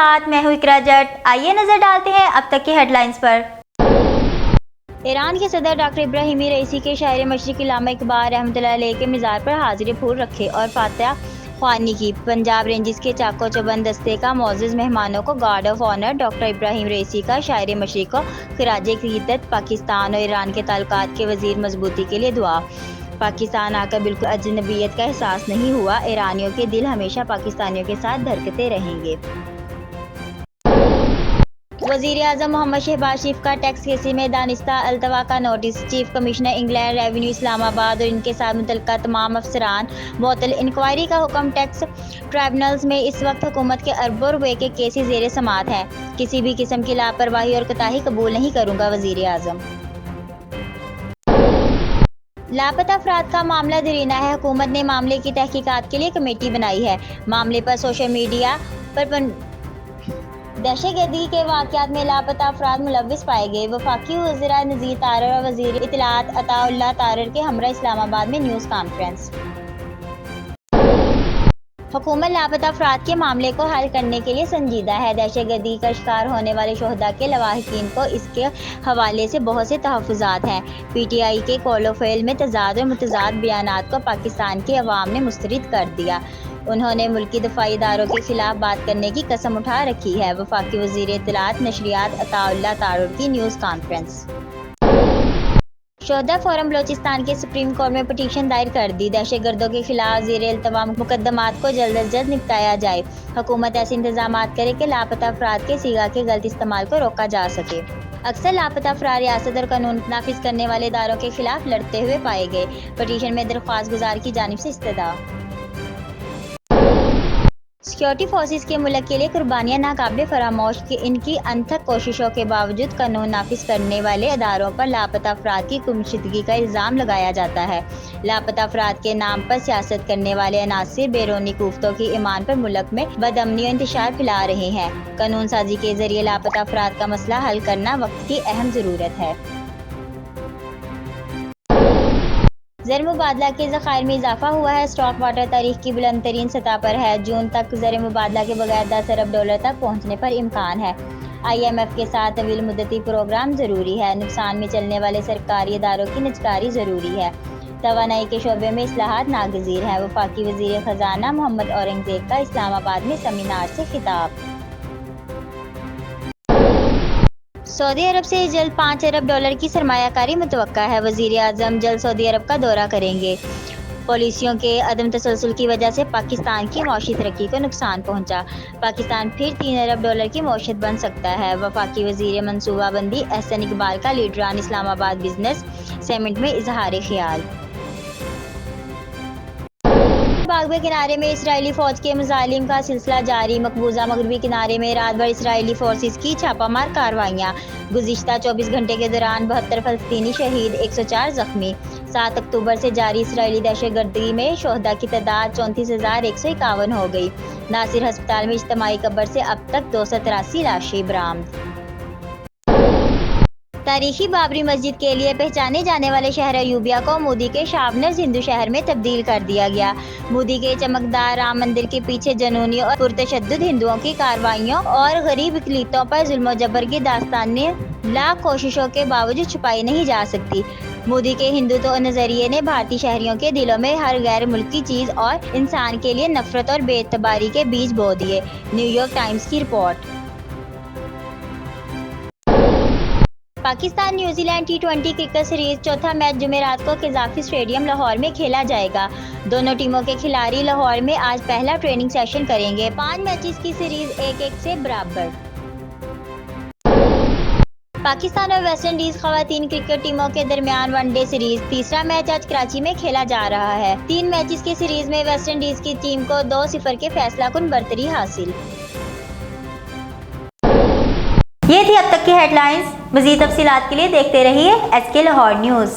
साथ मैं हूं इकरा जट। आइए नजर डालते हैं अब तक की हेडलाइंस पर। ईरान के सदर डॉक्टर इब्राहिम रईसी के शहर मशरिक अल्लामा इकबाल रहमतुल्लाह अलैह के मज़ार पर हाजिरी फूल रखे और फातिहा ख्वानी की। पंजाब रेंजिस के चाको चौबंद दस्ते का मोअज़्ज़ज़ मेहमानों को guard of honour doctor Ibrahim Raisi का शहर मशरिक को खिराज अक़ीदत। पाकिस्तान और ईरान के ताल्लुकात के वज़ीर मजबूती के लिए दुआ। पाकिस्तान आकर बिल्कुल अजनबियत का एहसास नहीं हुआ, ईरानियों के दिल हमेशा पाकिस्तानियों के साथ धड़कते रहेंगे। वज़ीर आज़म मोहम्मद शहबाज शरीफ का टैक्स केसी में दानिस्ता अल्तवा का notice. Chief commissioner England revenue Islamabad और इनके साथ मुतल्लिका तमाम अफसरान मुअत्तल। इंक्वायरी का हुक्म। टैक्स ट्राइब्यूनल्स में इस वक्त हुकूमत के अरबों रुपए के केसेस ज़ेर समाअत हैं। किसी भी किस्म की लापरवाही और कोताही कबूल नहीं करूँगा, वज़ीर आज़म। लापता अफराद का मामला दरीना है, हुकूमत ने मामले की तहकीकात के लिए कमेटी बनाई है। मामले पर सोशल मीडिया पर दहशतगर्दी के वाक़यात में लापता अफराद मुलव्विस पाए गए। वफाकी वज़ीर नज़ीर तारर और वज़ीर इत्तलात अताउल्लाह तारर के हमरा इस्लामाबाद में न्यूज़ कॉन्फ्रेंस। हुकूमत लापता अफराद के मामले को हल करने के लिए संजीदा है। दहशतगर्दी का शिकार होने वाले शोहदा के लवाहिकीन को इसके हवाले से बहुत से तहफ़्फ़ुज़ात हैं। PTI के कॉलोफेल में तज़ाद और मुतज़ाद बयानात को पाकिस्तान के अवाम ने मुस्तरद कर दिया। उन्होंने मुल्की दफ़ाई इदारों के खिलाफ बात करने की कसम उठा रखी है। वफाकी वज़ीर इत्तलात नशरियात अताउल्लाह तारर की न्यूज़ कॉन्फ्रेंस। शोहदा फोरम बलोचिस्तान के सुप्रीम कोर्ट में पटिशन दायर कर दी। दहशतगर्दों के खिलाफ ज़ेरे इल्तवा मुकदमात को जल्द अज जल्द निपटाया जाए। हुकूमत ऐसे इंतजामात करे कि लापता अफराद के सीगा के गलत इस्तेमाल को रोका जा सके। अक्सर लापता अफराद रियासत और कानून नाफिज करने वाले इदारों के खिलाफ लड़ते हुए पाए गए। पटिशन में दरख्वास्त गुजार की जानिब से इस्तदा। सिक्योरिटी फोर्सेस के मुल्क के लिए कुर्बानियां नाकाबिले फरामोश कि इनकी अनथक कोशिशों के बावजूद कानून नाफिज करने वाले अदारों पर लापता अफराद की गुमशुदगी का इल्ज़ाम लगाया जाता है। लापता अफराद के नाम पर सियासत करने वाले अनासिर बैरूनी कुफ्तों की ईमान पर मुल्क में बदअमनी और इंतशार फैला रहे हैं। कानून साजी के जरिए लापता अफराद का मसला हल करना वक्त की अहम ज़रूरत है। ज़र मुबादला के ज़खायर में इजाफा हुआ है। स्टॉक वाटर तारीख की बुलंद तरीन सतह पर है। जून तक ज़र मुबादला के बगैर 10 अरब डॉलर तक पहुँचने पर इम्कान है। IMF के साथ तवील मुद्दती प्रोग्राम ज़रूरी है। नुकसान में चलने वाले सरकारी इदारों की निजकारी ज़रूरी है। तवानाई के शोबे में इस्लाहात नागज़ीर है। वफाकी वज़ीर ख़जाना मोहम्मद औरंगज़ेब का इस्लामाबाद में सेमिनार से खिताब। सऊदी अरब से जल्द 5 अरब डॉलर की सरमायाकारी मुतवक्का है। वज़ीर आज़म जल्द सऊदी अरब का दौरा करेंगे। पॉलिसियों के अदम तसलसल की वजह से पाकिस्तान की मौशी तरक्की को नुकसान पहुंचा। पाकिस्तान फिर 3 अरब डॉलर की मौशत बन सकता है। वफाकी वज़ीर मनसूबाबंदी एहसन इकबाल का लीडरान इस्लामाबाद बिजनेस समिट में इजहार ख्याल। बागबे किनारे में इसराइली फौज के मुजालिम का सिलसिला जारी। मकबूजा मगरबी किनारे में रात भर इसराइली फोर्सेस की छापामार कार्रवाइयाँ। गुज़िश्ता 24 घंटे के दौरान 72 फ़लस्तीनी शहीद, 104 जख्मी। 7 अक्टूबर से जारी इसराइली दहशतगर्दी में शोहदा की तादाद 34,151 हो गई। नासिर हस्पताल में इज्तिमाई कब्र से अब तक 283 लाशें बरामद। तारीखी बाबरी मस्जिद के लिए पहचाने जाने वाले शहर अयूबिया को मोदी के शाबनर्स हिंदू शहर में तब्दील कर दिया गया। मोदी के चमकदार राम मंदिर के पीछे जनूनी और पुरतशद्दुद हिंदुओं की कार्रवाइयों और गरीब इकलीतों पर जुल्म जबर की दास्तानें लाख कोशिशों के बावजूद छुपाई नहीं जा सकती। मोदी के हिंदुत्व नजरिए ने भारतीय शहरियों के दिलों में हर गैर मुल्की चीज और इंसान के लिए नफरत और बेएतबारी के बीज बो दिए। न्यूयॉर्क टाइम्स की report. Pakistan New Zealand T20 cricket series चौथा मैच जुमेरात को क़ज़ाफ़ी स्टेडियम लाहौर में खेला जाएगा। दोनों टीमों के खिलाड़ी लाहौर में आज पहला ट्रेनिंग सेशन करेंगे। 5 मैचेस की सीरीज 1-1 से बराबर। पाकिस्तान और वेस्ट इंडीज ख़वातीन क्रिकेट टीमों के दरमियान वनडे सीरीज तीसरा मैच आज कराची में खेला जा रहा है। 3 मैचेस की सीरीज में वेस्ट इंडीज की टीम को 2-0 के फैसलाकुन बरतरी हासिल। ये थी अब तक की हेडलाइंस। मज़ीद तफसीलात के लिए देखते रहिए SK लाहौर न्यूज़।